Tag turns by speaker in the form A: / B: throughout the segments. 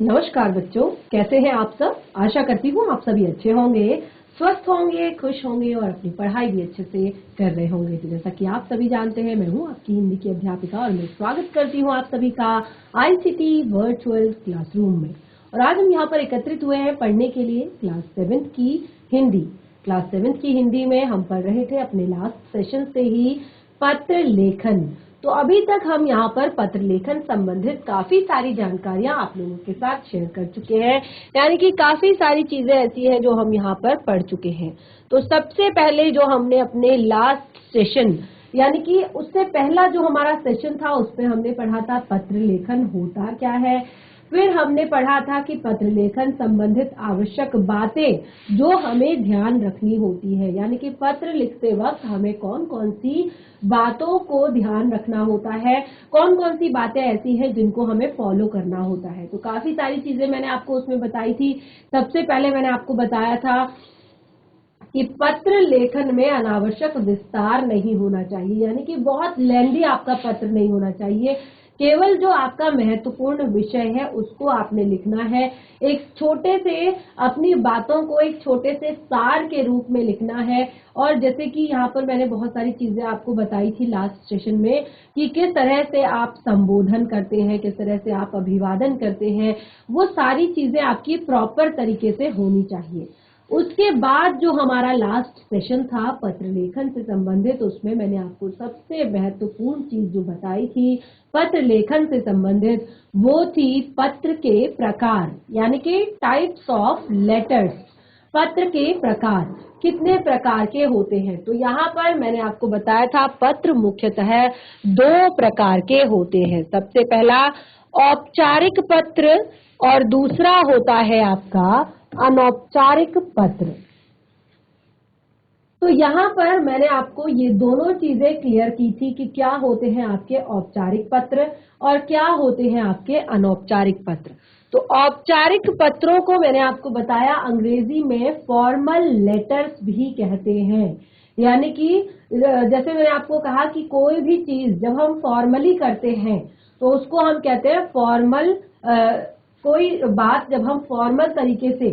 A: नमस्कार बच्चों, कैसे हैं आप सब। आशा करती हूँ आप सभी अच्छे होंगे, स्वस्थ होंगे, खुश होंगे और अपनी पढ़ाई भी अच्छे से कर रहे होंगे। तो जैसा कि आप सभी जानते हैं, मैं हूँ आपकी हिंदी की अध्यापिका और मैं स्वागत करती हूँ आप सभी का आईसीटी वर्चुअल क्लासरूम में। और आज हम यहाँ पर एकत्रित हुए हैं पढ़ने के लिए क्लास 7th की हिंदी। क्लास 7th की हिंदी में हम पढ़ रहे थे अपने लास्ट सेशन से ही पत्र लेखन। तो अभी तक हम यहाँ पर पत्र लेखन संबंधित काफी सारी जानकारियां आप लोगों के साथ शेयर कर चुके हैं, यानी कि काफी सारी चीजें ऐसी हैं जो हम यहाँ पर पढ़ चुके हैं। तो सबसे पहले जो हमने अपने लास्ट सेशन यानी कि उससे पहला जो हमारा सेशन था उसमें हमने पढ़ा था पत्र लेखन होता क्या है। फिर हमने पढ़ा था कि पत्र लेखन संबंधित आवश्यक बातें जो हमें ध्यान रखनी होती है, यानी कि पत्र लिखते वक्त हमें कौन कौन सी बातों को ध्यान रखना होता है, कौन कौन सी बातें ऐसी हैं जिनको हमें फॉलो करना होता है। तो काफी सारी चीजें मैंने आपको उसमें बताई थी। सबसे पहले मैंने आपको बताया था कि पत्र लेखन में अनावश्यक विस्तार नहीं होना चाहिए, यानी कि बहुत लेंदी आपका पत्र नहीं होना चाहिए। केवल जो आपका महत्वपूर्ण विषय है उसको आपने लिखना है। एक छोटे से अपनी बातों को एक छोटे से सार के रूप में लिखना है। और जैसे कि यहाँ पर मैंने बहुत सारी चीजें आपको बताई थी लास्ट सेशन में कि किस तरह से आप संबोधन करते हैं, किस तरह से आप अभिवादन करते हैं, वो सारी चीजें आपकी प्रॉपर तरीके से होनी चाहिए। उसके बाद जो हमारा लास्ट सेशन था पत्र लेखन से संबंधित, उसमें मैंने आपको सबसे महत्वपूर्ण चीज जो बताई थी पत्र लेखन से संबंधित वो थी पत्र के प्रकार, यानी कि टाइप्स ऑफ लेटर्स। पत्र के प्रकार कितने प्रकार के होते हैं, तो यहाँ पर मैंने आपको बताया था पत्र मुख्यतः 2 प्रकार के होते हैं। सबसे पहला औपचारिक पत्र और दूसरा होता है आपका अनौपचारिक पत्र। तो यहाँ पर मैंने आपको ये दोनों चीजें क्लियर की थी कि क्या होते हैं आपके औपचारिक पत्र और क्या होते हैं आपके अनौपचारिक पत्र। तो औपचारिक पत्रों को मैंने आपको बताया अंग्रेजी में फॉर्मल लेटर्स भी कहते हैं, यानी कि जैसे मैंने आपको कहा कि कोई भी चीज जब हम फॉर्मली करते हैं तो उसको हम कहते हैं फॉर्मल। कोई बात जब हम फॉर्मल तरीके से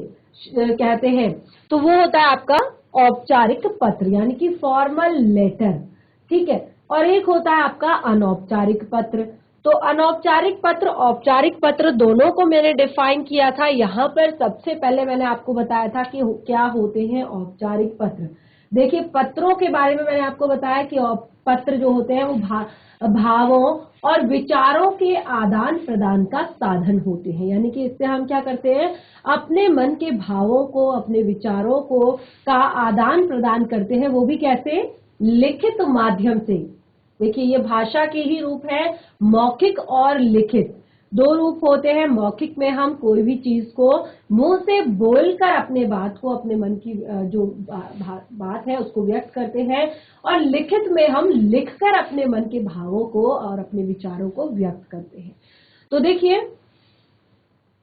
A: कहते हैं तो वो होता है आपका औपचारिक पत्र, यानी कि फॉर्मल लेटर। ठीक है, और एक होता है आपका अनौपचारिक पत्र। तो अनौपचारिक पत्र औपचारिक पत्र दोनों को मैंने डिफाइन किया था। यहाँ पर सबसे पहले मैंने आपको बताया था कि क्या होते हैं औपचारिक पत्र। देखिए, पत्रों के बारे में मैंने आपको बताया कि पत्र जो होते हैं वो भावों और विचारों के आदान प्रदान का साधन होते हैं, यानी कि इससे हम क्या करते हैं, अपने मन के भावों को, अपने विचारों को का आदान प्रदान करते हैं। वो भी कैसे, लिखित माध्यम से। देखिए, ये भाषा के ही रूप है, मौखिक और लिखित। 2 रूप होते हैं। मौखिक में हम कोई भी चीज को मुंह से बोलकर अपने बात को, अपने मन की जो बात है उसको व्यक्त करते हैं, और लिखित में हम लिखकर अपने मन के भावों को और अपने विचारों को व्यक्त करते हैं। तो देखिए,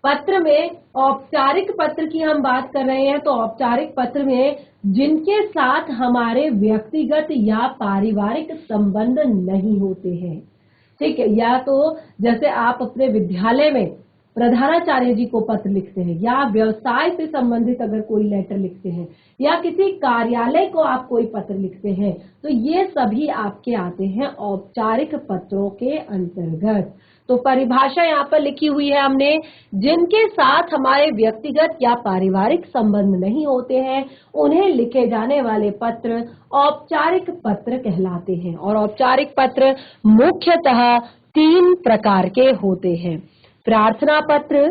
A: पत्र में औपचारिक पत्र की हम बात कर रहे हैं, तो औपचारिक पत्र में जिनके साथ हमारे व्यक्तिगत या पारिवारिक संबंध नहीं होते हैं। ठीक है, या तो जैसे आप अपने विद्यालय में प्रधानाचार्य जी को पत्र लिखते हैं, या व्यवसाय से संबंधित अगर कोई लेटर लिखते हैं, या किसी कार्यालय को आप कोई पत्र लिखते हैं, तो ये सभी आपके आते हैं औपचारिक पत्रों के अंतर्गत। तो परिभाषा यहाँ पर लिखी हुई है हमने, जिनके साथ हमारे व्यक्तिगत या पारिवारिक संबंध नहीं होते हैं उन्हें लिखे जाने वाले पत्र औपचारिक पत्र कहलाते हैं। और औपचारिक पत्र मुख्यतः 3 प्रकार के होते हैं: प्रार्थना पत्र,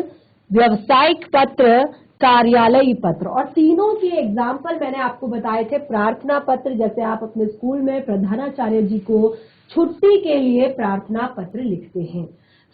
A: व्यावसायिक पत्र, कार्यालयी पत्र। और तीनों के एग्जाम्पल मैंने आपको बताए थे। प्रार्थना पत्र, जैसे आप अपने स्कूल में प्रधानाचार्य जी को छुट्टी के लिए प्रार्थना पत्र लिखते हैं,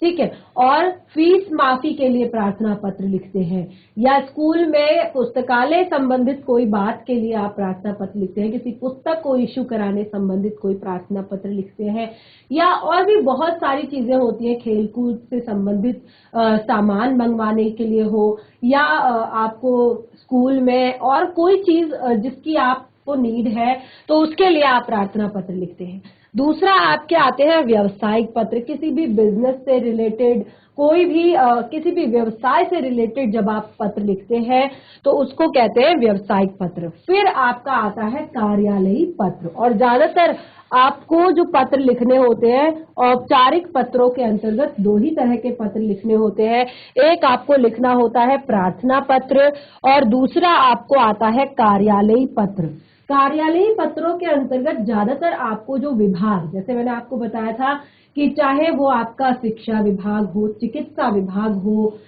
A: ठीक है, और फीस माफी के लिए प्रार्थना पत्र लिखते हैं, या स्कूल में पुस्तकालय संबंधित कोई बात के लिए आप प्रार्थना पत्र लिखते हैं, किसी पुस्तक को इश्यू कराने संबंधित कोई प्रार्थना पत्र लिखते हैं, या और भी बहुत सारी चीजें होती हैं, खेलकूद से संबंधित सामान मंगवाने के लिए हो, या आपको स्कूल में और कोई चीज जिसकी आपको नीड है तो उसके लिए आप प्रार्थना पत्र लिखते हैं। दूसरा आपके आते हैं व्यावसायिक पत्र, किसी भी बिजनेस से रिलेटेड, कोई भी किसी भी व्यवसाय से रिलेटेड जब आप पत्र लिखते हैं तो उसको कहते हैं व्यावसायिक पत्र। फिर आपका आता है कार्यालयी पत्र, और ज्यादातर आपको जो पत्र लिखने होते हैं औपचारिक पत्रों के अंतर्गत दो ही तरह के पत्र लिखने होते हैं। एक आपको लिखना होता है प्रार्थना पत्र और दूसरा आपको आता है कार्यालयी पत्र। कार्यालयी पत्रों के अंतर्गत ज्यादातर आपको जो विभाग, जैसे मैंने आपको बताया था कि चाहे वो आपका शिक्षा विभाग हो, चिकित्सा विभाग हो,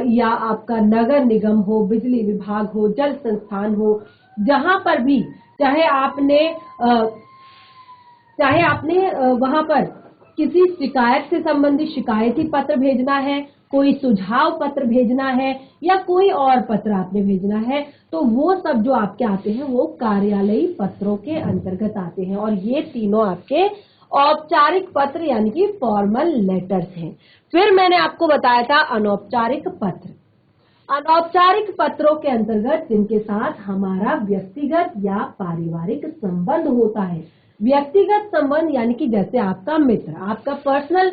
A: या आपका नगर निगम हो, बिजली विभाग हो, जल संस्थान हो, जहां पर भी चाहे आपने वहां पर किसी शिकायत से संबंधित शिकायती पत्र भेजना है, कोई सुझाव पत्र भेजना है या कोई और पत्र आपने भेजना है, तो वो सब जो आपके आते हैं वो कार्यालयी पत्रों के अंतर्गत आते हैं। और ये तीनों आपके औपचारिक पत्र यानी कि फॉर्मल लेटर्स हैं। फिर मैंने आपको बताया था अनौपचारिक पत्र। अनौपचारिक पत्रों के अंतर्गत जिनके साथ हमारा व्यक्तिगत या पारिवारिक संबंध होता है। व्यक्तिगत संबंध यानी कि जैसे आपका मित्र, आपका पर्सनल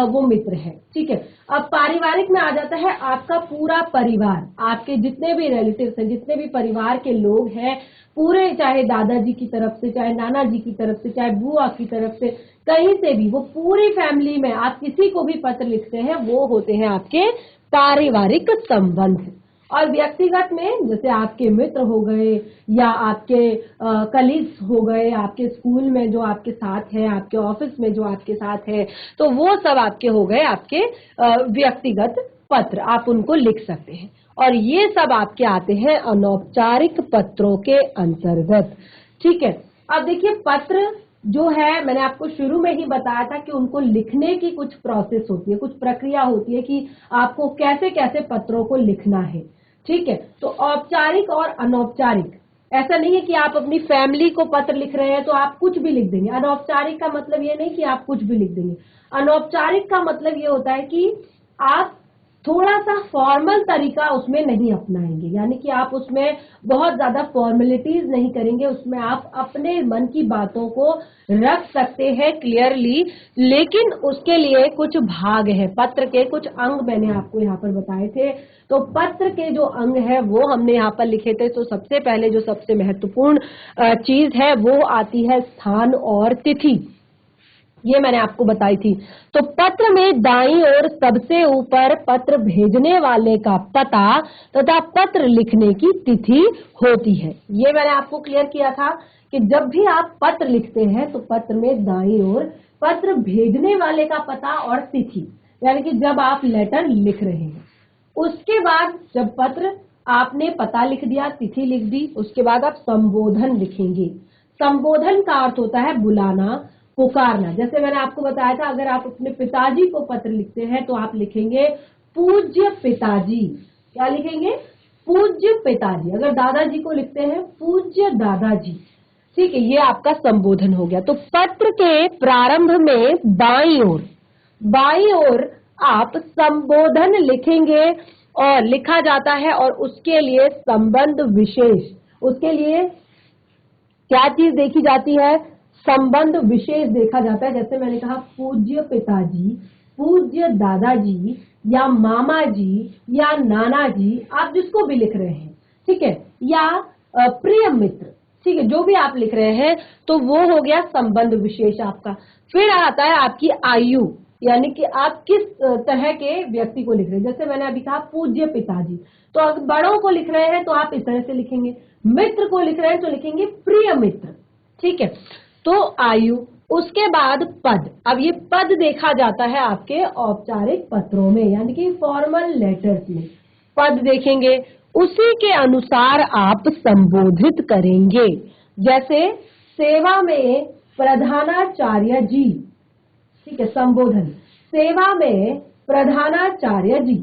A: वो मित्र है, ठीक है। अब पारिवारिक में आ जाता है आपका पूरा परिवार, आपके जितने भी रिलेटिव्स हैं, जितने भी परिवार के लोग हैं पूरे, चाहे दादाजी की तरफ से, चाहे नाना जी की तरफ से, चाहे बुआ की तरफ से, कहीं से भी, वो पूरी फैमिली में आप किसी को भी पत्र लिखते हैं वो होते हैं आपके पारिवारिक संबंध। और व्यक्तिगत में जैसे आपके मित्र हो गए या आपके कलीग्स हो गए, आपके स्कूल में जो आपके साथ है, आपके ऑफिस में जो आपके साथ है, तो वो सब आपके हो गए आपके व्यक्तिगत पत्र, आप उनको लिख सकते हैं। और ये सब आपके आते हैं अनौपचारिक पत्रों के अंतर्गत, ठीक है। अब देखिए पत्र जो है, मैंने आपको शुरू में ही बताया था कि उनको लिखने की कुछ प्रोसेस होती है, कुछ प्रक्रिया होती है कि आपको कैसे कैसे पत्रों को लिखना है, ठीक है। तो औपचारिक और अनौपचारिक, ऐसा नहीं है कि आप अपनी फैमिली को पत्र लिख रहे हैं तो आप कुछ भी लिख देंगे। अनौपचारिक का मतलब ये नहीं कि आप कुछ भी लिख देंगे। अनौपचारिक का मतलब ये होता है कि आप थोड़ा सा फॉर्मल तरीका उसमें नहीं अपनाएंगे, यानी कि आप उसमें बहुत ज्यादा फॉर्मेलिटीज नहीं करेंगे, उसमें आप अपने मन की बातों को रख सकते हैं क्लियरली, लेकिन उसके लिए कुछ भाग है, पत्र के कुछ अंग मैंने आपको यहाँ पर बताए थे। तो पत्र के जो अंग है वो हमने यहाँ पर लिखे थे। तो सबसे पहले जो सबसे महत्वपूर्ण चीज है वो आती है स्थान और तिथि, ये मैंने आपको बताई थी। तो पत्र में दाईं ओर सबसे ऊपर पत्र भेजने वाले का पता तथा पत्र लिखने की तिथि होती है। ये मैंने आपको क्लियर किया था कि जब भी आप पत्र लिखते हैं तो पत्र में दाईं ओर पत्र भेजने वाले का पता और तिथि, यानी कि जब आप लेटर लिख रहे हैं। उसके बाद जब पत्र आपने पता लिख दिया, तिथि लिख दी, उसके बाद आप संबोधन लिखेंगे। संबोधन का अर्थ होता है बुलाना, पुकारना। जैसे मैंने आपको बताया था, अगर आप अपने पिताजी को पत्र लिखते हैं तो आप लिखेंगे पूज्य पिताजी। क्या लिखेंगे? पूज्य पिताजी। अगर दादाजी को लिखते हैं पूज्य दादाजी, ठीक है, ये आपका संबोधन हो गया। तो पत्र के प्रारंभ में बाईं ओर आप संबोधन लिखेंगे और लिखा जाता है, और उसके लिए संबंध विशेष, उसके लिए क्या चीज देखी जाती है? संबंध विशेष देखा जाता है। जैसे मैंने कहा पूज्य पिताजी, पूज्य दादाजी या मामा जी या नाना जी, आप जिसको भी लिख रहे हैं, ठीक है, या प्रिय मित्र, ठीक है, जो भी आप लिख रहे हैं, तो वो हो गया संबंध विशेष आपका। फिर आता है आपकी आयु, यानी कि आप किस तरह के व्यक्ति को लिख रहे हैं। जैसे मैंने अभी कहा पूज्य पिताजी, तो अगर बड़ों को लिख रहे हैं तो आप इस तरह से लिखेंगे, मित्र को लिख रहे हैं तो लिखेंगे प्रिय मित्र, ठीक है। तो आयु, उसके बाद पद। अब ये पद देखा जाता है आपके औपचारिक पत्रों में, यानी कि फॉर्मल लेटर्स में पद देखेंगे, उसी के अनुसार आप संबोधित करेंगे। जैसे सेवा में प्रधानाचार्य जी, ठीक है, संबोधन सेवा में प्रधानाचार्य जी,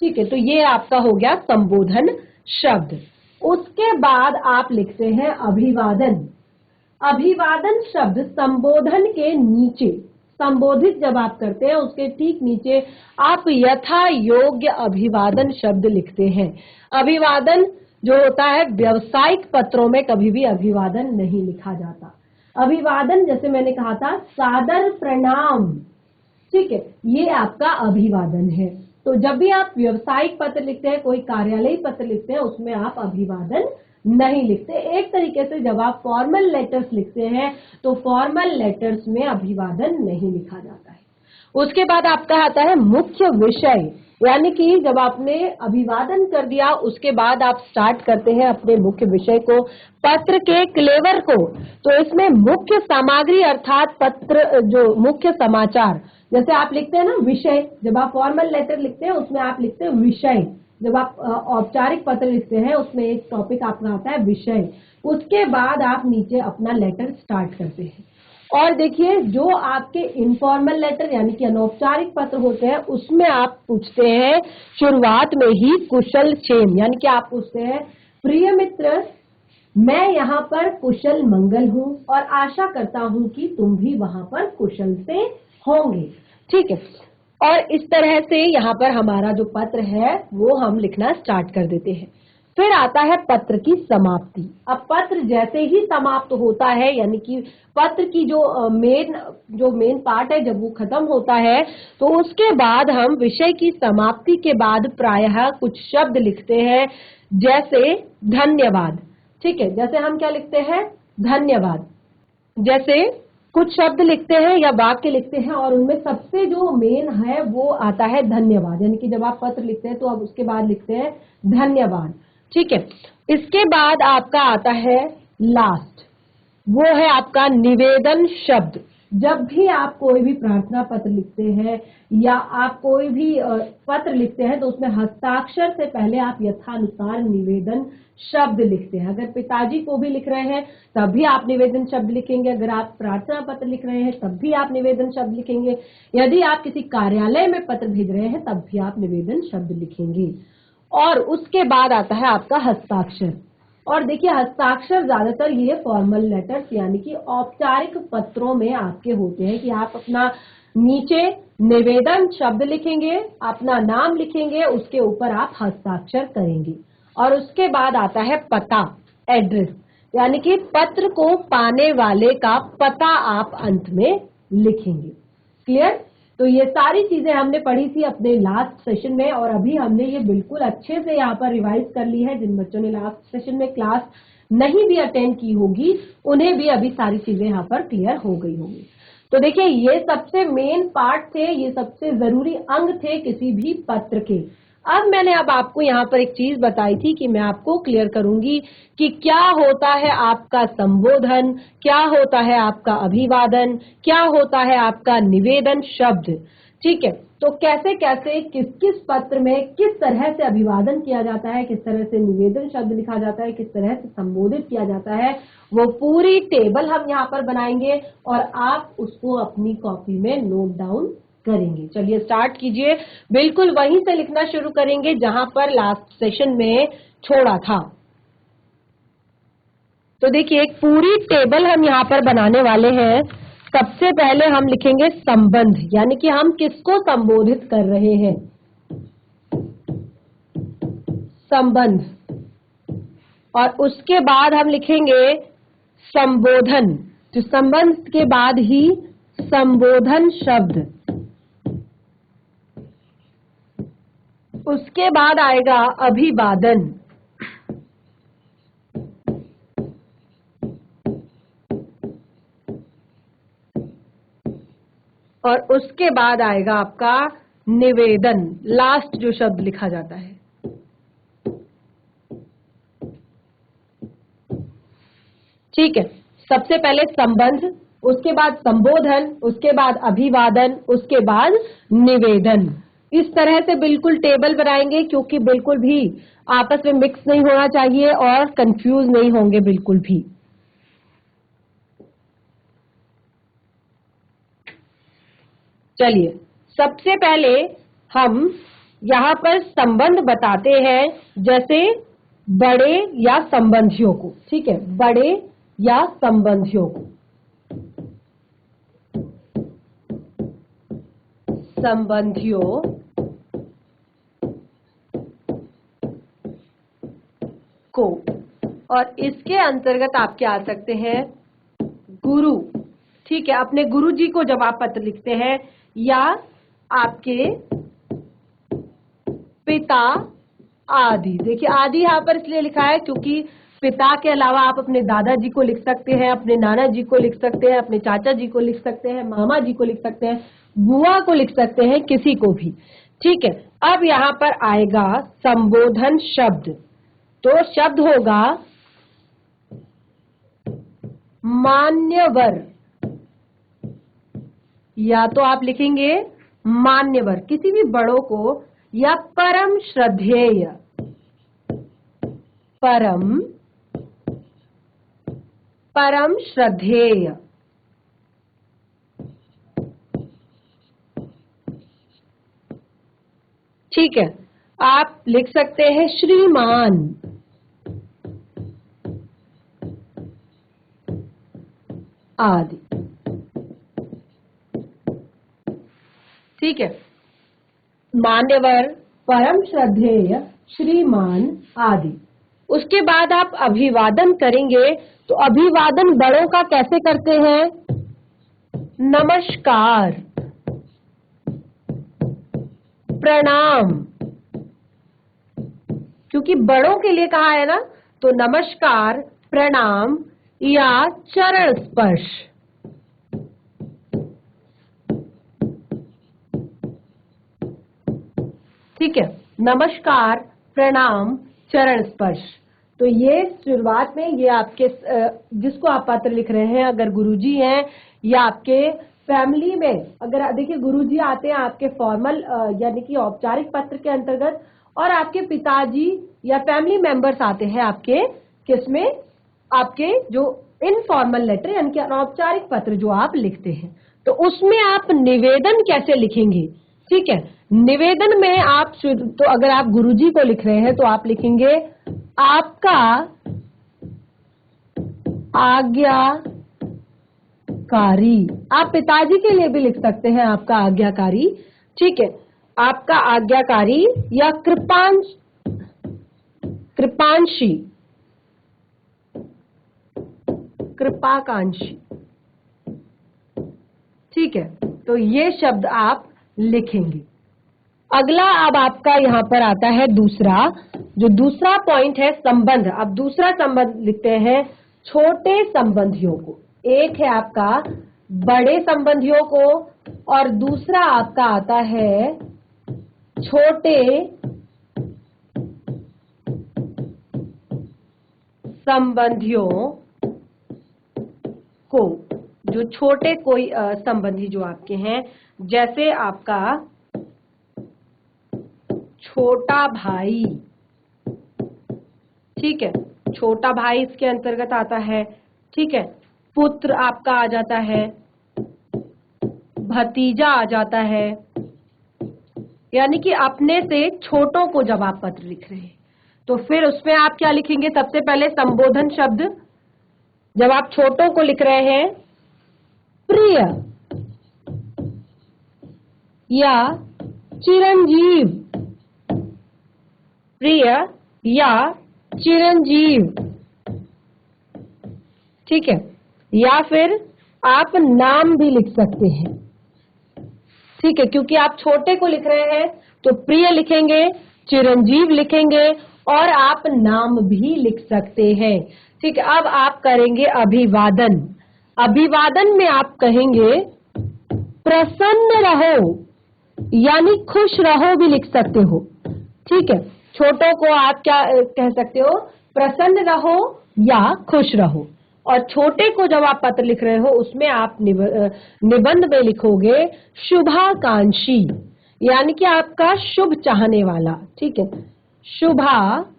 A: ठीक है, तो ये आपका हो गया संबोधन शब्द। उसके बाद आप लिखते हैं अभिवादन। अभिवादन शब्द संबोधन के नीचे, संबोधित जब आप करते हैं उसके ठीक नीचे आप यथा योग्य अभिवादन शब्द लिखते हैं। अभिवादन जो होता है, व्यावसायिक पत्रों में कभी भी अभिवादन नहीं लिखा जाता। अभिवादन जैसे मैंने कहा था सादर प्रणाम, ठीक है, ये आपका अभिवादन है। तो जब भी आप व्यवसायिक पत्र लिखते हैं, कोई कार्यालयी पत्र लिखते हैं, उसमें आप अभिवादन नहीं लिखते। एक तरीके से जब आप फॉर्मल लेटर्स लिखते हैं तो फॉर्मल लेटर्स में अभिवादन नहीं लिखा जाता है। उसके बाद आपका आता है मुख्य विषय, यानी कि जब आपने अभिवादन कर दिया उसके बाद आप स्टार्ट करते हैं अपने मुख्य विषय को, पत्र के क्लेवर को। तो इसमें मुख्य सामग्री अर्थात पत्र जो मुख्य समाचार, जैसे आप लिखते हैं ना विषय, जब आप फॉर्मल लेटर लिखते हैं उसमें आप लिखते हैं विषय, जब आप औपचारिक पत्र लिखते हैं उसमें एक टॉपिक आपका आता है विषय, उसके बाद आप नीचे अपना लेटर स्टार्ट करते हैं। और देखिए जो आपके इनफॉर्मल लेटर यानी कि अनौपचारिक पत्र होते हैं उसमें आप पूछते हैं शुरुआत में ही कुशल क्षेम, यानी कि आप पूछते हैं प्रिय मित्र मैं यहाँ पर कुशल मंगल हूँ और आशा करता हूँ कि तुम भी वहां पर कुशल से होंगे, ठीक है। और इस तरह से यहाँ पर हमारा जो पत्र है वो हम लिखना स्टार्ट कर देते हैं। फिर आता है पत्र की समाप्ति। अब पत्र जैसे ही समाप्त होता है, यानी कि पत्र की जो मेन पार्ट है जब वो खत्म होता है, तो उसके बाद हम विषय की समाप्ति के बाद प्रायः कुछ शब्द लिखते हैं, जैसे धन्यवाद, ठीक है। जैसे हम क्या लिखते हैं, धन्यवाद, जैसे कुछ शब्द लिखते हैं या वाक्य लिखते हैं और उनमें सबसे जो मेन है वो आता है धन्यवाद, यानी कि जब आप पत्र लिखते हैं तो आप उसके बाद लिखते हैं धन्यवाद, ठीक है। इसके बाद आपका आता है लास्ट, वो है आपका निवेदन शब्द। जब भी आप कोई भी प्रार्थना पत्र लिखते हैं या आप कोई भी पत्र लिखते हैं तो उसमें हस्ताक्षर से पहले आप यथानुसार निवेदन शब्द लिखते हैं। अगर पिताजी को भी लिख रहे हैं तब भी आप निवेदन शब्द लिखेंगे, अगर आप प्रार्थना पत्र लिख रहे हैं तब भी आप निवेदन शब्द लिखेंगे, यदि आप किसी कार्यालय में पत्र भेज रहे हैं तब भी आप निवेदन शब्द लिखेंगे। और उसके बाद आता है आपका हस्ताक्षर। और देखिए हस्ताक्षर ज्यादातर ये फॉर्मल लेटर्स यानी कि औपचारिक पत्रों में आपके होते हैं कि आप अपना नीचे निवेदन शब्द लिखेंगे, अपना नाम लिखेंगे, उसके ऊपर आप हस्ताक्षर करेंगे। और उसके बाद आता है पता, एड्रेस, यानी कि पत्र को पाने वाले का पता आप अंत में लिखेंगे। क्लियर? तो ये सारी चीजें हमने पढ़ी थी अपने लास्ट सेशन में और अभी हमने ये बिल्कुल अच्छे से यहाँ पर रिवाइज कर ली है। जिन बच्चों ने लास्ट सेशन में क्लास नहीं भी अटेंड की होगी उन्हें भी अभी सारी चीजें यहाँ पर क्लियर हो गई होंगी। तो देखिए ये सबसे मेन पार्ट थे, ये सबसे जरूरी अंग थे किसी भी पत्र के। अब आपको यहाँ पर एक चीज बताई थी कि मैं आपको क्लियर करूंगी कि क्या होता है आपका संबोधन, क्या होता है आपका अभिवादन, क्या होता है आपका निवेदन शब्द, ठीक है। तो कैसे कैसे किस किस पत्र में किस तरह से अभिवादन किया जाता है, किस तरह से निवेदन शब्द लिखा जाता है, किस तरह से संबोधित किया जाता है, वो पूरी टेबल हम यहाँ पर बनाएंगे और आप उसको अपनी कॉपी में नोट डाउन करेंगे। चलिए स्टार्ट कीजिए, बिल्कुल वहीं से लिखना शुरू करेंगे जहां पर लास्ट सेशन में छोड़ा था। तो देखिए एक पूरी टेबल हम यहाँ पर बनाने वाले हैं। सबसे पहले हम लिखेंगे संबंध, यानी कि हम किसको संबोधित कर रहे हैं, संबंध। और उसके बाद हम लिखेंगे संबोधन, तो संबंध के बाद ही संबोधन शब्द। उसके बाद आएगा अभिवादन, और उसके बाद आएगा आपका निवेदन, लास्ट जो शब्द लिखा जाता है। ठीक है, सबसे पहले संबंध, उसके बाद संबोधन, उसके बाद अभिवादन, उसके बाद निवेदन। इस तरह से बिल्कुल टेबल बनाएंगे क्योंकि बिल्कुल भी आपस में मिक्स नहीं होना चाहिए और कंफ्यूज नहीं होंगे बिल्कुल भी। चलिए सबसे पहले हम यहाँ पर संबंध बताते हैं, जैसे बड़े या संबंधियों को, ठीक है, बड़े या संबंधियों को। संबंधियों को, और इसके अंतर्गत आप क्या आ सकते हैं, गुरु, ठीक है, अपने गुरु जी को जब आप पत्र लिखते हैं, या आपके पिता आदि। देखिए आदि यहाँ पर इसलिए लिखा है क्योंकि पिता के अलावा आप अपने दादाजी को लिख सकते हैं, अपने नाना जी को लिख सकते हैं, अपने चाचा जी को लिख सकते हैं, मामा जी को लिख सकते हैं, बुआ को लिख सकते हैं, किसी को भी, ठीक है। अब यहाँ पर आएगा संबोधन शब्द, तो शब्द होगा मान्यवर, या तो आप लिखेंगे मान्यवर किसी भी बड़ों को, या परम श्रद्धेय, परम श्रद्धेय, ठीक है। आप लिख सकते हैं श्रीमान, आदि, ठीक है। मान्यवर, परम श्रद्धेय, श्रीमान आदि। उसके बाद आप अभिवादन करेंगे, तो अभिवादन बड़ों का कैसे करते हैं? नमस्कार, प्रणाम, क्योंकि बड़ों के लिए कहा है ना, तो नमस्कार, प्रणाम या चरण स्पर्श, ठीक है। नमस्कार, प्रणाम, चरण स्पर्श। तो ये शुरुआत में ये आपके जिसको आप पत्र लिख रहे हैं, अगर गुरुजी हैं या आपके फैमिली में, अगर देखिए गुरुजी आते हैं आपके फॉर्मल यानी कि औपचारिक पत्र के अंतर्गत, और आपके पिताजी या फैमिली मेंबर्स आते हैं आपके किसमें, आपके जो इनफॉर्मल लेटर यानी कि अनौपचारिक पत्र जो आप लिखते हैं, तो उसमें आप निवेदन कैसे लिखेंगे, ठीक है। निवेदन में आप तो अगर आप गुरुजी को लिख रहे हैं तो आप लिखेंगे आपका आज्ञाकारी। आप पिताजी के लिए भी लिख सकते हैं आपका आज्ञाकारी, ठीक है, आपका आज्ञाकारी या कृपांशी, कृपाकांक्षी, ठीक है। तो ये शब्द आप लिखेंगे। अगला अब आपका यहाँ पर आता है दूसरा, जो दूसरा पॉइंट है संबंध। अब दूसरा संबंध लिखते हैं छोटे संबंधियों को। एक है आपका बड़े संबंधियों को, और दूसरा आपका आता है छोटे संबंधियों को। जो छोटे कोई संबंधी जो आपके हैं, जैसे आपका छोटा भाई, ठीक है, छोटा भाई इसके अंतर्गत आता है, ठीक है। पुत्र आपका आ जाता है, भतीजा आ जाता है, यानी कि अपने से छोटों को जब आप पत्र लिख रहे हैं तो फिर उसमें आप क्या लिखेंगे? सबसे पहले संबोधन शब्द, जब आप छोटों को लिख रहे हैं प्रिय या चिरंजीव, प्रिय या चिरंजीव, ठीक है। या फिर आप नाम भी लिख सकते हैं, ठीक है, क्योंकि आप छोटे को लिख रहे हैं तो प्रिय लिखेंगे, चिरंजीव लिखेंगे, और आप नाम भी लिख सकते हैं, ठीक है। अब आप करेंगे अभिवादन। अभिवादन में आप कहेंगे प्रसन्न रहो, यानी खुश रहो भी लिख सकते हो, ठीक है। छोटों को आप क्या कह सकते हो? प्रसन्न रहो या खुश रहो। और छोटे को जब आप पत्र लिख रहे हो उसमें आप निबंध में लिखोगे शुभाकांक्षी, यानी कि आपका शुभ चाहने वाला, ठीक है, शुभाकांक्षी।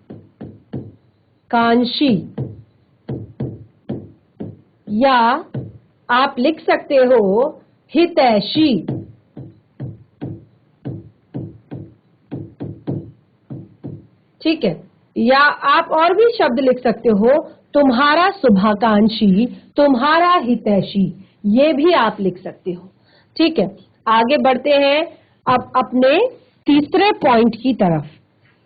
A: या आप लिख सकते हो हितैषी, ठीक है। या आप और भी शब्द लिख सकते हो, तुम्हारा शुभाकांक्षी, तुम्हारा हितैषी, ये भी आप लिख सकते हो, ठीक है। आगे बढ़ते हैं अब अपने तीसरे पॉइंट की तरफ।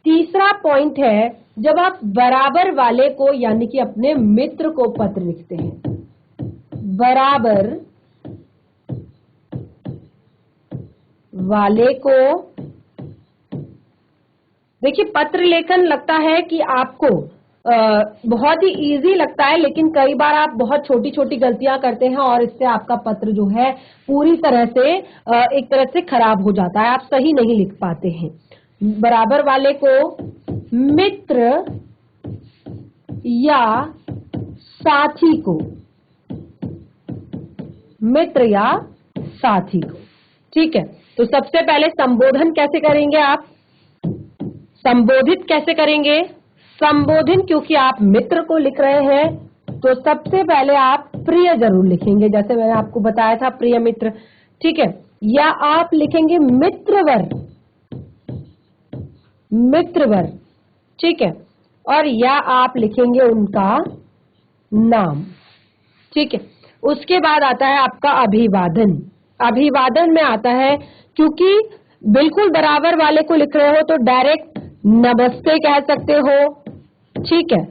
A: तीसरा पॉइंट है जब आप बराबर वाले को यानी कि अपने मित्र को पत्र लिखते हैं। बराबर वाले को, देखिए पत्र लेखन लगता है कि आपको बहुत ही इजी लगता है, लेकिन कई बार आप बहुत छोटी छोटी गलतियां करते हैं और इससे आपका पत्र जो है पूरी तरह से एक तरह से खराब हो जाता है, आप सही नहीं लिख पाते हैं। बराबर वाले को मित्र या साथी को, मित्र या साथी को, ठीक है। तो सबसे पहले संबोधन कैसे करेंगे आप, संबोधित कैसे करेंगे, संबोधन क्योंकि आप मित्र को लिख रहे हैं तो सबसे पहले आप प्रिय जरूर लिखेंगे, जैसे मैंने आपको बताया था प्रिय मित्र, ठीक है। या आप लिखेंगे मित्रवर, मित्रवर, ठीक है। और या आप लिखेंगे उनका नाम, ठीक है। उसके बाद आता है आपका अभिवादन। अभिवादन में आता है क्योंकि बिल्कुल बराबर वाले को लिख रहे हो तो डायरेक्ट नमस्ते कह सकते हो, ठीक है।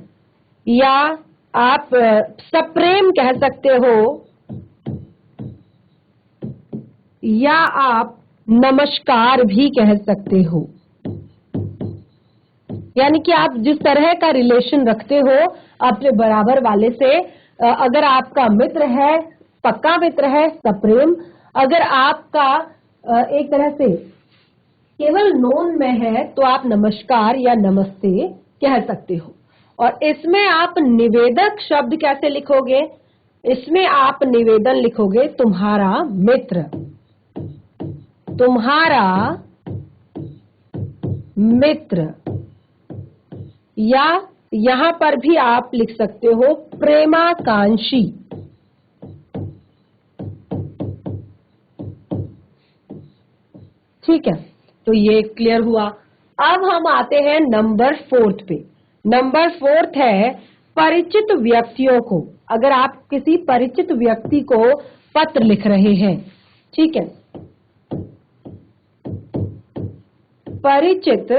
A: या आप सप्रेम कह सकते हो, या आप नमस्कार भी कह सकते हो। यानी कि आप जिस तरह का रिलेशन रखते हो अपने बराबर वाले से, अगर आपका मित्र है, पक्का मित्र है, सप्रेम, अगर आपका एक तरह से केवल नोन में है तो आप नमस्कार या नमस्ते कह सकते हो। और इसमें आप निवेदक शब्द कैसे लिखोगे, इसमें आप निवेदन लिखोगे तुम्हारा मित्र, तुम्हारा मित्र। या यहां पर भी आप लिख सकते हो प्रेमाकांक्षी, ठीक है। तो ये क्लियर हुआ। अब हम आते हैं नंबर 4 पे। नंबर 4 है परिचित व्यक्तियों को, अगर आप किसी परिचित व्यक्ति को पत्र लिख रहे हैं, ठीक है। परिचित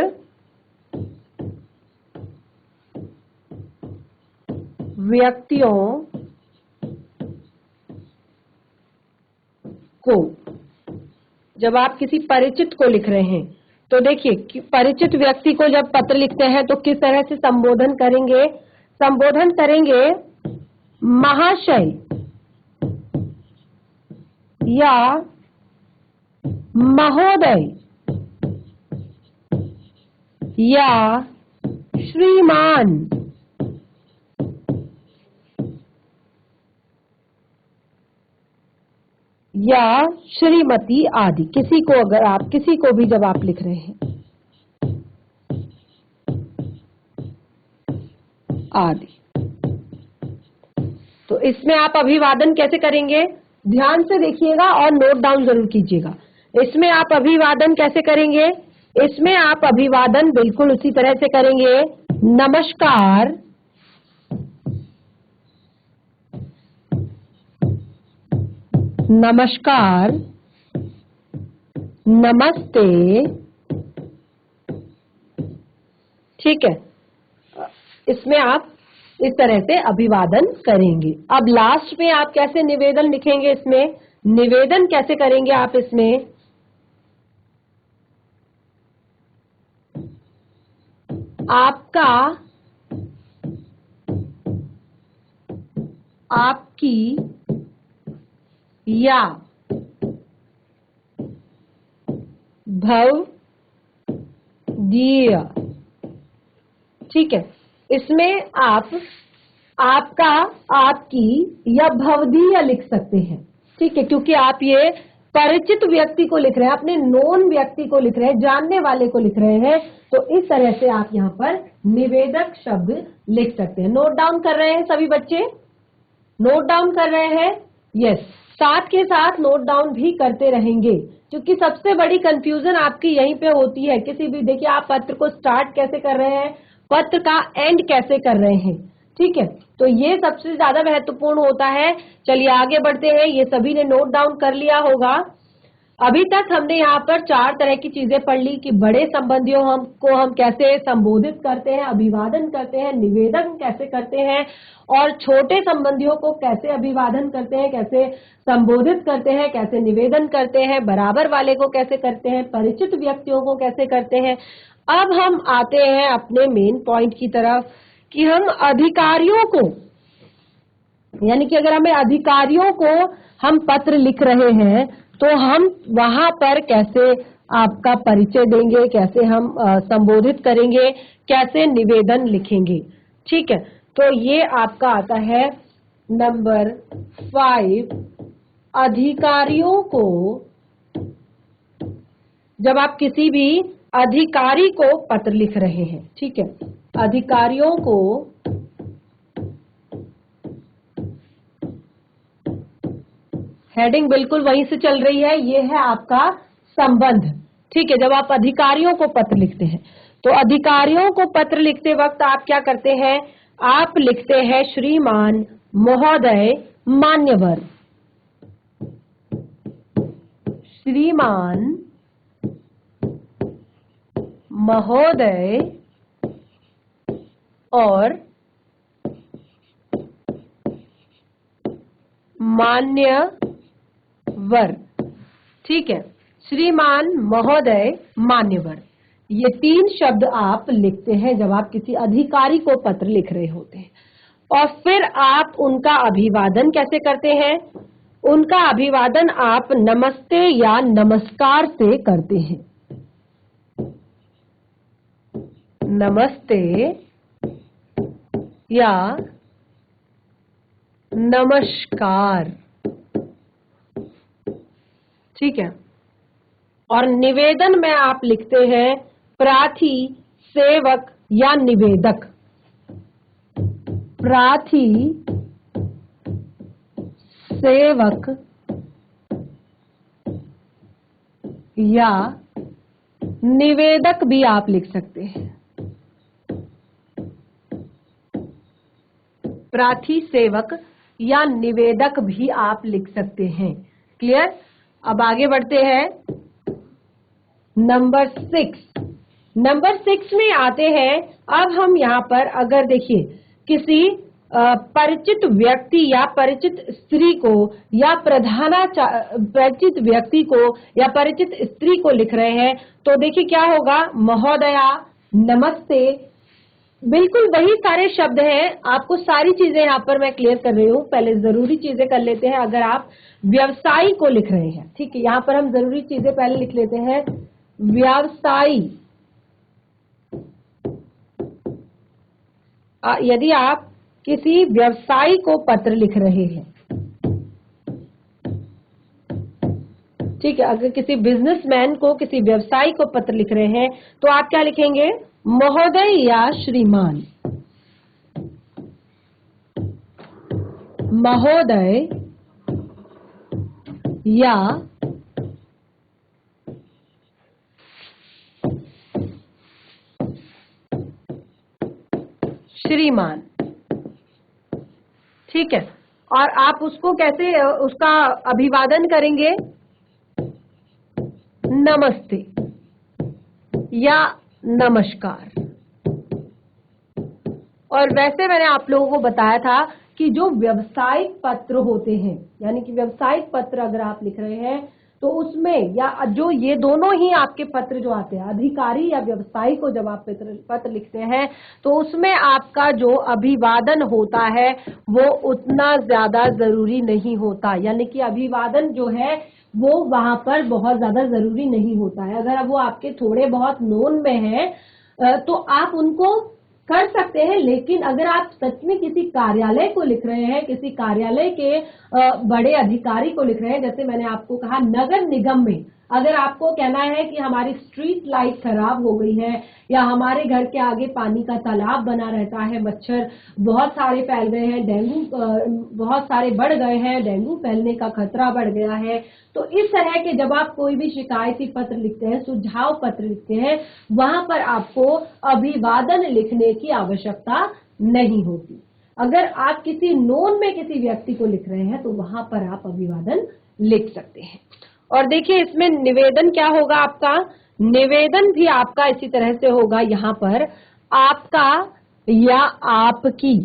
A: व्यक्तियों को, जब आप किसी परिचित को लिख रहे हैं तो देखिए परिचित व्यक्ति को जब पत्र लिखते हैं तो किस तरह से संबोधन करेंगे, संबोधन करेंगे महाशय या महोदय या श्रीमान या श्रीमती आदि। किसी को, अगर आप किसी को भी जब आप लिख रहे हैं आदि, तो इसमें आप अभिवादन कैसे करेंगे, ध्यान से देखिएगा और नोट डाउन जरूर कीजिएगा। इसमें आप अभिवादन कैसे करेंगे, इसमें आप अभिवादन बिल्कुल उसी तरह से करेंगे, नमस्कार, नमस्कार, नमस्ते, ठीक है। इसमें आप इस तरह से अभिवादन करेंगे। अब लास्ट में आप कैसे निवेदन लिखेंगे, इसमें निवेदन कैसे करेंगे आप, इसमें आपका, आपकी या भवदीय, ठीक है। इसमें आप आपका, आपकी या भवदीय लिख सकते हैं, ठीक है, क्योंकि आप ये परिचित व्यक्ति को लिख रहे हैं, अपने नोन व्यक्ति को लिख रहे हैं, जानने वाले को लिख रहे हैं, तो इस तरह से आप यहाँ पर निवेदक शब्द लिख सकते हैं। नोट डाउन कर रहे हैं सभी बच्चे, नोट डाउन कर रहे हैं, यस। साथ के साथ नोट डाउन भी करते रहेंगे, क्योंकि सबसे बड़ी कंफ्यूजन आपकी यहीं पे होती है। किसी भी, देखिए आप पत्र को स्टार्ट कैसे कर रहे हैं, पत्र का एंड कैसे कर रहे हैं, ठीक है। तो ये सबसे ज्यादा महत्वपूर्ण होता है। चलिए आगे बढ़ते हैं, ये सभी ने नोट डाउन कर लिया होगा। अभी तक हमने यहाँ पर 4 तरह की चीजें पढ़ ली कि बड़े संबंधियों को हम कैसे संबोधित करते हैं, अभिवादन करते हैं, निवेदन कैसे करते हैं, और छोटे संबंधियों को कैसे अभिवादन करते हैं, कैसे संबोधित करते हैं, कैसे निवेदन करते हैं, बराबर वाले को कैसे करते हैं, परिचित व्यक्तियों को कैसे करते हैं। अब हम आते हैं अपने मेन पॉइंट की तरफ कि हम अधिकारियों को, यानी कि अगर हमें अधिकारियों को हम पत्र लिख रहे हैं तो हम वहां पर कैसे आपका परिचय देंगे, कैसे हम संबोधित करेंगे, कैसे निवेदन लिखेंगे। ठीक है, तो ये आपका आता है नंबर 5। अधिकारियों को, जब आप किसी भी अधिकारी को पत्र लिख रहे हैं, ठीक है, अधिकारियों को हेडिंग बिल्कुल वहीं से चल रही है, ये है आपका संबंध। ठीक है, जब आप अधिकारियों को पत्र लिखते हैं तो अधिकारियों को पत्र लिखते वक्त आप क्या करते हैं, आप लिखते हैं श्रीमान, महोदय, मान्यवर। श्रीमान, महोदय और मान्यवर। ठीक है, श्रीमान, महोदय, मान्यवर, ये 3 शब्द आप लिखते हैं जब आप किसी अधिकारी को पत्र लिख रहे होते हैं। और फिर आप उनका अभिवादन कैसे करते हैं? उनका अभिवादन आप नमस्ते या नमस्कार से करते हैं। नमस्ते या नमस्कार। ठीक है, और निवेदन में आप लिखते हैं प्रार्थी, सेवक या निवेदक। प्रार्थी, सेवक या निवेदक भी आप लिख सकते हैं। प्रार्थी, सेवक या निवेदक भी आप लिख सकते हैं। क्लियर? अब आगे बढ़ते हैं नंबर 6। नंबर 6 में आते हैं। अब हम यहाँ पर अगर देखिए किसी परिचित व्यक्ति या परिचित स्त्री को या परिचित व्यक्ति को या परिचित स्त्री को लिख रहे हैं तो देखिए क्या होगा, महोदया, नमस्ते, बिल्कुल वही सारे शब्द हैं। आपको सारी चीजें यहाँ पर मैं क्लियर कर रही हूँ, पहले जरूरी चीजें कर लेते हैं। अगर आप व्यवसायी को लिख रहे हैं, ठीक है, यहाँ पर हम जरूरी चीजें पहले लिख लेते हैं। व्यवसायी, यदि आप किसी व्यवसायी को पत्र लिख रहे हैं, ठीक है, अगर किसी बिजनेसमैन को, किसी व्यवसायी को पत्र लिख रहे हैं तो आप क्या लिखेंगे, महोदय या श्रीमान। महोदय या श्रीमान। ठीक है, और आप उसको कैसे उसका अभिवादन करेंगे, नमस्ते या नमस्कार। और वैसे मैंने आप लोगों को बताया था कि जो व्यावसायिक पत्र होते हैं, यानी कि व्यावसायिक पत्र अगर आप लिख रहे हैं तो उसमें या जो ये दोनों ही आपके पत्र जो आते हैं, अधिकारी या व्यवसायी को जब आप पत्र लिखते हैं तो उसमें आपका जो अभिवादन होता है वो उतना ज्यादा जरूरी नहीं होता। यानी कि अभिवादन जो है वो वहां पर बहुत ज्यादा जरूरी नहीं होता है। अगर वो आपके थोड़े बहुत नोन में है तो आप उनको कर सकते हैं, लेकिन अगर आप सच में किसी कार्यालय को लिख रहे हैं, किसी कार्यालय के बड़े अधिकारी को लिख रहे हैं, जैसे मैंने आपको कहा नगर निगम में अगर आपको कहना है कि हमारी स्ट्रीट लाइट खराब हो गई है या हमारे घर के आगे पानी का तालाब बना रहता है, मच्छर बहुत सारे फैल गए हैं, डेंगू बहुत सारे बढ़ गए हैं, डेंगू फैलने का खतरा बढ़ गया है, तो इस तरह के जब आप कोई भी शिकायती पत्र लिखते हैं, सुझाव पत्र लिखते हैं, वहां पर आपको अभिवादन लिखने की आवश्यकता नहीं होती। अगर आप किसी नोन में किसी व्यक्ति को लिख रहे हैं तो वहां पर आप अभिवादन लिख सकते हैं। और देखिए इसमें निवेदन क्या होगा आपका, निवेदन भी आपका इसी तरह से होगा, यहाँ पर आपका या आपकी,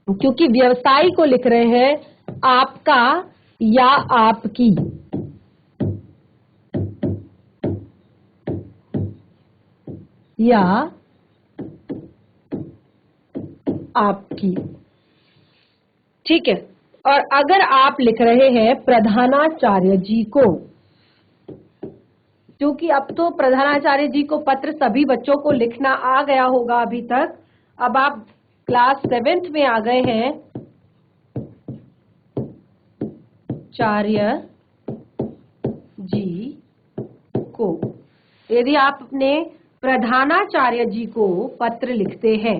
A: क्योंकि व्यवसाय को लिख रहे हैं, आपका या आपकी, या आपकी, ठीक है। और अगर आप लिख रहे हैं प्रधानाचार्य जी को, क्योंकि अब तो प्रधानाचार्य जी को पत्र सभी बच्चों को लिखना आ गया होगा अभी तक, अब आप क्लास 7th में आ गए हैं, चार्य जी को, यदि आप अपने प्रधानाचार्य जी को पत्र लिखते हैं,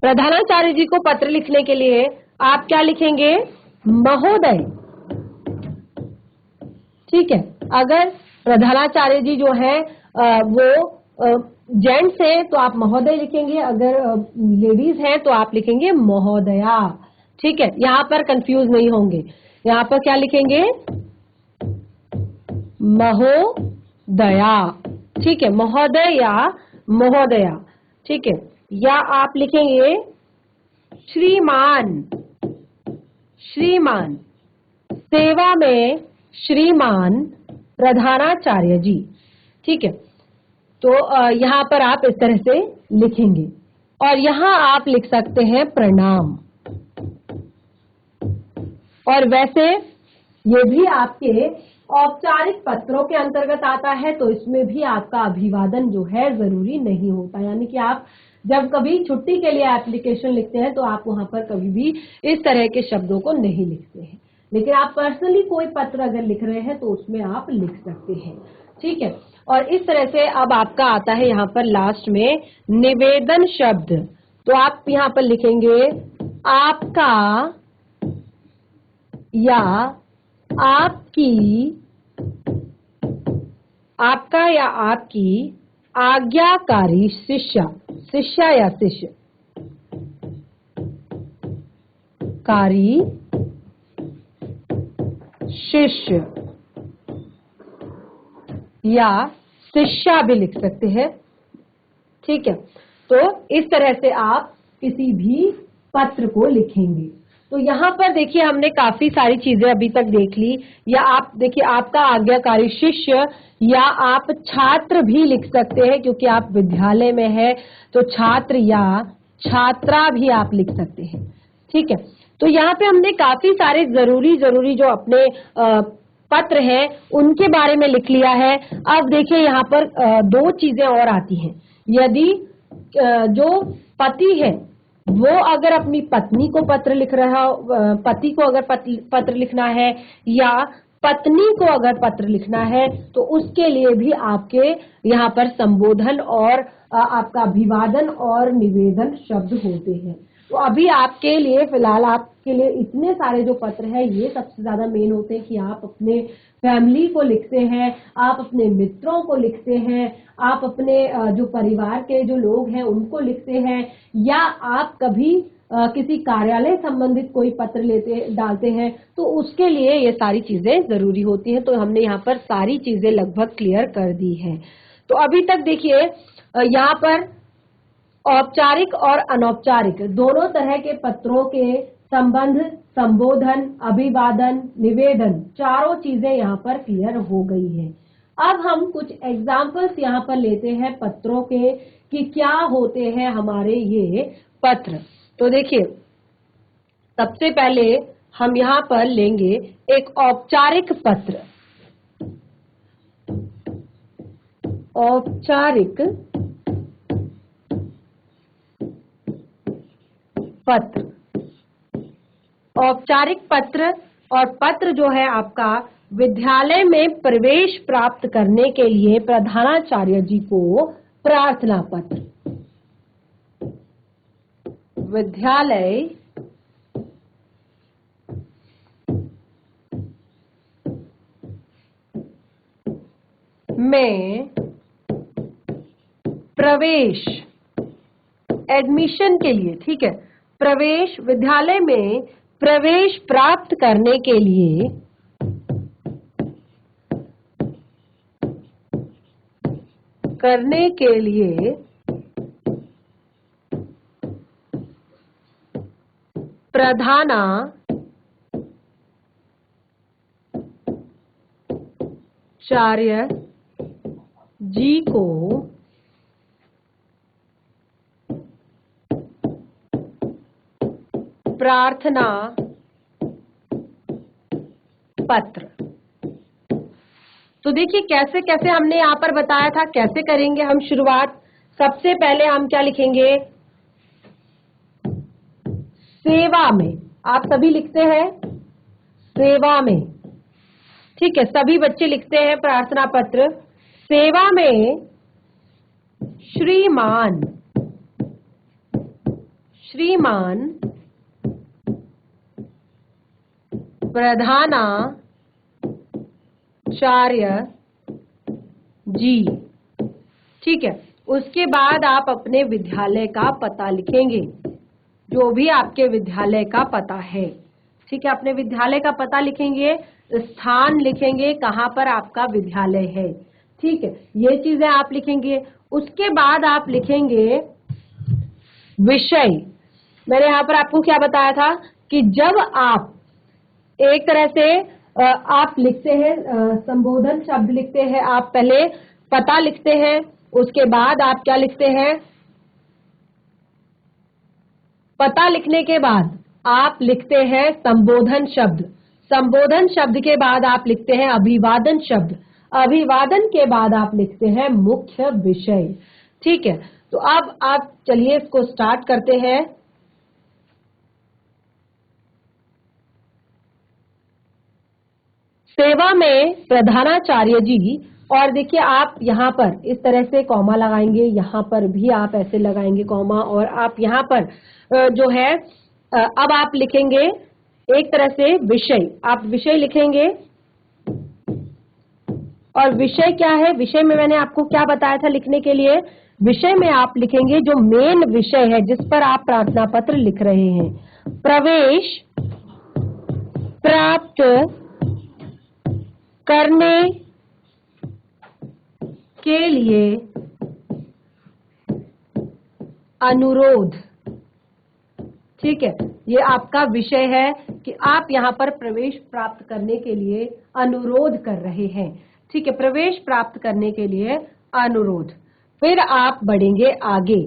A: प्रधानाचार्य जी को पत्र लिखने के लिए आप क्या लिखेंगे, महोदय, ठीक है। अगर प्रधानाचार्य जी जो है वो जेंट्स हैं तो आप महोदय लिखेंगे, अगर लेडीज हैं तो आप लिखेंगे महोदया, ठीक है। यहाँ पर कंफ्यूज नहीं होंगे, यहाँ पर क्या लिखेंगे, महोदया, ठीक है, महोदय या महोदया, ठीक है। या आप लिखेंगे श्रीमान, श्रीमान, सेवा में श्रीमान प्रधानाचार्य जी, ठीक है। तो यहाँ पर आप इस तरह से लिखेंगे, और यहाँ आप लिख सकते हैं प्रणाम, और वैसे ये भी आपके औपचारिक पत्रों के अंतर्गत आता है, तो इसमें भी आपका अभिवादन जो है जरूरी नहीं होता, यानी कि आप जब कभी छुट्टी के लिए एप्लीकेशन लिखते हैं तो आप वहां पर कभी भी इस तरह के शब्दों को नहीं लिखते हैं, लेकिन आप पर्सनली कोई पत्र अगर लिख रहे हैं तो उसमें आप लिख सकते हैं, ठीक है। और इस तरह से अब आपका आता है यहाँ पर लास्ट में निवेदन शब्द, तो आप यहाँ पर लिखेंगे आपका या आपकी, आपका या आपकी आज्ञाकारी शिष्य, शिष्य या शिष्य, कारी शिष्य या शिष्या भी लिख सकते हैं, ठीक है। तो इस तरह से आप किसी भी पत्र को लिखेंगे। तो यहाँ पर देखिए हमने काफी सारी चीजें अभी तक देख ली, या आप देखिए आपका आज्ञाकारी शिष्य, या आप छात्र भी लिख सकते हैं, क्योंकि आप विद्यालय में है तो छात्र या छात्रा भी आप लिख सकते हैं, ठीक है। तो यहाँ पे हमने काफी सारे जरूरी जो अपने पत्र हैं उनके बारे में लिख लिया है। अब देखिए यहाँ पर दो चीजें और आती हैं, यदि जो पति है वो अगर अपनी पत्नी को पत्र लिख रहा हो, पति को अगर पत्र लिखना है या पत्नी को अगर पत्र लिखना है, तो उसके लिए भी आपके यहाँ पर संबोधन और आपका अभिवादन और निवेदन शब्द होते हैं। तो अभी आपके लिए फिलहाल आपके लिए इतने सारे जो पत्र हैं ये सबसे ज्यादा मेन होते हैं कि आप अपने फैमिली को लिखते हैं, आप अपने मित्रों को लिखते हैं, आप अपने जो परिवार के जो लोग हैं उनको लिखते हैं, या आप कभी किसी कार्यालय संबंधित कोई पत्र डालते हैं, तो उसके लिए ये सारी चीजें जरूरी होती हैं। तो हमने यहाँ पर सारी चीजें लगभग क्लियर कर दी है। तो अभी तक देखिए यहाँ पर औपचारिक और अनौपचारिक दोनों तरह के पत्रों के संबंध, संबोधन, अभिवादन, निवेदन, चारों चीजें यहाँ पर क्लियर हो गई है। अब हम कुछ एग्जाम्पल्स यहाँ पर लेते हैं पत्रों के कि क्या होते हैं हमारे ये पत्र। तो देखिए सबसे पहले हम यहाँ पर लेंगे एक औपचारिक पत्र। औपचारिक पत्र, औपचारिक पत्र और पत्र जो है आपका विद्यालय में प्रवेश प्राप्त करने के लिए प्रधानाचार्य जी को प्रार्थना पत्र, विद्यालय में प्रवेश, एडमिशन के लिए, ठीक है, प्रवेश, विद्यालय में प्रवेश प्राप्त करने के लिए प्रधानाचार्य जी को प्रार्थना पत्र। तो देखिए कैसे कैसे हमने यहाँ पर बताया था, कैसे करेंगे हम शुरुआत। सबसे पहले हम क्या लिखेंगे, सेवा में, आप सभी लिखते हैं सेवा में, ठीक है, सभी बच्चे लिखते हैं प्रार्थना पत्र। सेवा में श्रीमान प्रधानाचार्य जी, ठीक है। उसके बाद आप अपने विद्यालय का पता लिखेंगे, जो भी आपके विद्यालय का पता है, ठीक है। अपने विद्यालय का पता लिखेंगे, स्थान लिखेंगे कहाँ पर आपका विद्यालय है, ठीक है, ये चीजें आप लिखेंगे। उसके बाद आप लिखेंगे विषय। मैंने यहाँ पर आपको क्या बताया था कि जब आप एक तरह से आप लिखते हैं, संबोधन शब्द लिखते हैं, आप पहले पता लिखते हैं, उसके बाद आप क्या लिखते हैं, पता लिखने के बाद आप लिखते हैं संबोधन शब्द, संबोधन शब्द के बाद आप लिखते हैं अभिवादन शब्द, अभिवादन के बाद आप लिखते हैं मुख्य विषय, ठीक है। तो अब आप चलिए इसको स्टार्ट करते हैं। सेवा में प्रधानाचार्य जी, और देखिए आप यहाँ पर इस तरह से कॉमा लगाएंगे, यहाँ पर भी आप ऐसे लगाएंगे कॉमा, और आप यहाँ पर जो है अब आप लिखेंगे एक तरह से विषय, आप विषय लिखेंगे। और विषय क्या है, विषय में मैंने आपको क्या बताया था लिखने के लिए, विषय में आप लिखेंगे जो मेन विषय है जिस पर आप प्रार्थना पत्र लिख रहे हैं, प्रवेश प्राप्त करने के लिए अनुरोध, ठीक है। ये आपका विषय है कि आप यहाँ पर प्रवेश प्राप्त करने के लिए अनुरोध कर रहे हैं, ठीक है, प्रवेश प्राप्त करने के लिए अनुरोध। फिर आप बढ़ेंगे आगे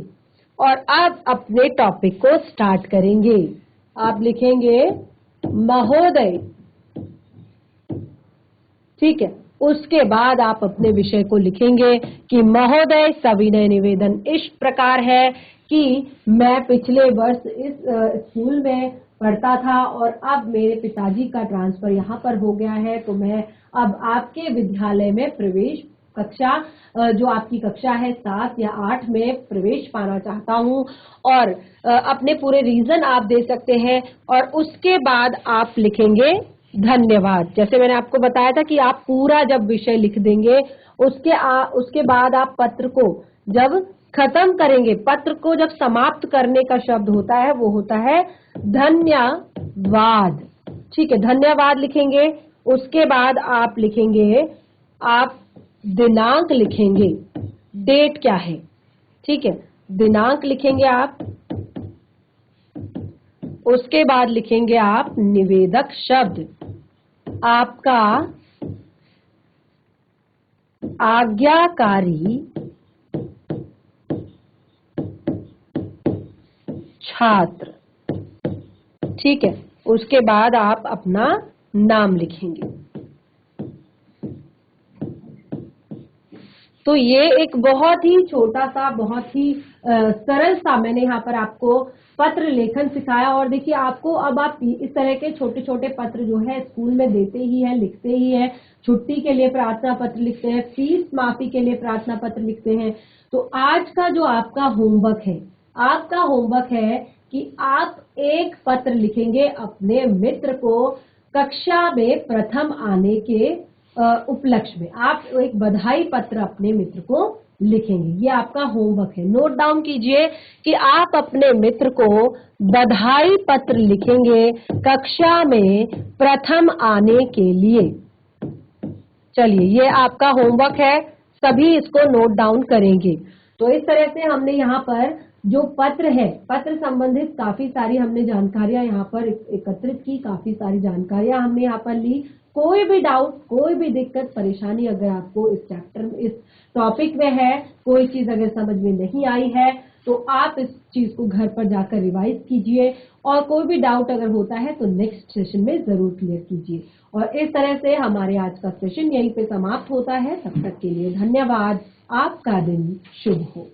A: और आप अपने टॉपिक को स्टार्ट करेंगे। आप लिखेंगे महोदय, ठीक है। उसके बाद आप अपने विषय को लिखेंगे कि महोदय सविनय निवेदन इस प्रकार है कि मैं पिछले वर्ष इस स्कूल में पढ़ता था और अब मेरे पिताजी का ट्रांसफर यहाँ पर हो गया है, तो मैं अब आपके विद्यालय में प्रवेश कक्षा, जो आपकी कक्षा है 7 या 8 में प्रवेश पाना चाहता हूँ, और अपने पूरे रीजन आप दे सकते हैं। और उसके बाद आप लिखेंगे धन्यवाद। जैसे मैंने आपको बताया था कि आप पूरा जब विषय लिख देंगे, उसके बाद आप पत्र को जब खत्म करेंगे, पत्र को जब समाप्त करने का शब्द होता है वो होता है धन्यवाद, ठीक है, धन्यवाद लिखेंगे। उसके बाद आप लिखेंगे, आप दिनांक लिखेंगे, डेट क्या है, ठीक है, दिनांक लिखेंगे आप। उसके बाद लिखेंगे आप निवेदक शब्द, आपका आज्ञाकारी छात्र, ठीक है। उसके बाद आप अपना नाम लिखेंगे। तो ये एक बहुत ही छोटा सा, बहुत ही सरल सा मैंने यहाँ पर आपको पत्र लेखन सिखाया। और देखिए आपको अब आप इस तरह के छोटे छोटे पत्र जो है स्कूल में देते ही है, लिखते ही है। छुट्टी के लिए प्रार्थना पत्र लिखते हैं, फीस माफी के लिए प्रार्थना पत्र लिखते हैं। तो आज का जो आपका होमवर्क है, आपका होमवर्क है कि आप एक पत्र लिखेंगे अपने मित्र को कक्षा में प्रथम आने के उपलक्ष्य में आप एक बधाई पत्र अपने मित्र को लिखेंगे। ये आपका होमवर्क है। नोट डाउन कीजिए कि आप अपने मित्र को बधाई पत्र लिखेंगे कक्षा में प्रथम आने के लिए। चलिए, ये आपका होमवर्क है, सभी इसको नोट डाउन करेंगे। तो इस तरह से हमने यहाँ पर जो पत्र है, पत्र संबंधित काफी सारी हमने जानकारियां यहाँ पर एकत्रित की, काफी सारी जानकारियां हमने यहाँ पर ली। कोई भी डाउट, कोई भी दिक्कत, परेशानी अगर आपको इस चैप्टर में, इस टॉपिक में है, कोई चीज अगर समझ में नहीं आई है तो आप इस चीज को घर पर जाकर रिवाइज कीजिए और कोई भी डाउट अगर होता है तो नेक्स्ट सेशन में जरूर क्लियर कीजिए। और इस तरह से हमारे आज का सेशन यहीं पे समाप्त होता है। तब तक के लिए धन्यवाद। आपका दिन शुभ हो।